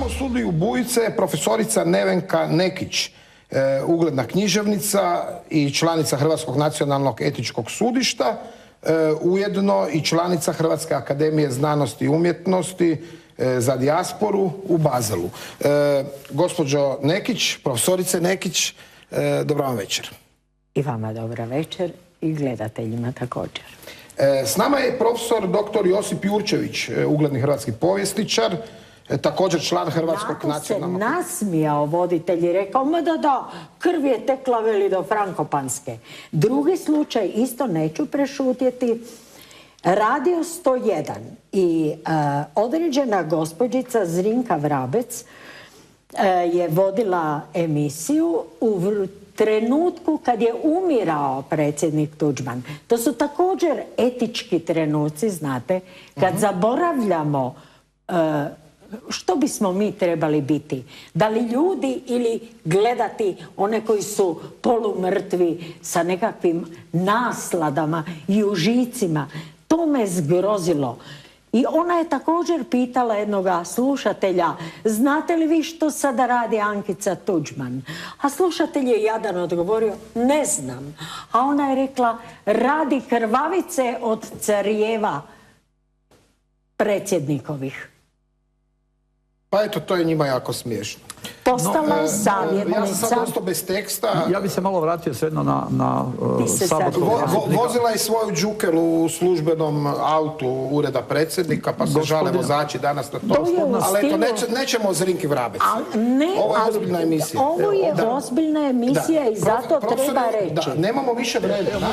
u studiju Bujice profesorica Nevenka Nekić, ugledna književnica i članica Hrvatskog nacionalnog etičkog sudišta, ujedno i članica Hrvatske akademije znanosti i umjetnosti za dijasporu u Baselu. Gospođo Nekić, profesorice Nekić, dobra vam večer. I vama dobra večer i gledateljima također. S nama je profesor dr. Josip Jurčević, ugledni hrvatski povjesničar, također član Hrvatskog nacionalnog... Nakon se nasmijao voditelj i rekao, ma da, krv je tekla veli do Frankopanske. Drugi slučaj, isto neću prešutjeti, Radio 101 i određena gospođica Zrinka Vrabec je vodila emisiju u trenutku kad je umirao predsjednik Tuđman. To su također etički trenuci, znate, kad zaboravljamo što bismo mi trebali biti. Da li ljudi ili gledati one koji su polumrtvi sa nekakvim nasladama i užicima. To me zgrozilo. I ona je također pitala jednoga slušatelja, znate li vi što sada radi Ankica Tuđman? A slušatelj je jadan odgovorio, ne znam. A ona je rekla, radi krvavice od carijeva predsjednikovih. Pa eto, to je njima jako smiješno. Postala je savjetnica. Ja sam sad ostao bez teksta. Ja bi se malo vratio svejedno na saborskog zastupnika. Vozila je svoju džukelu u službenom autu ureda predsjednika, pa se žale vozači danas na to. Ali eto, nećemo o Zrinki Vrabec. Ovo je ozbiljna emisija. Ovo je ozbiljna emisija i zato treba reći. Nemamo više vremena.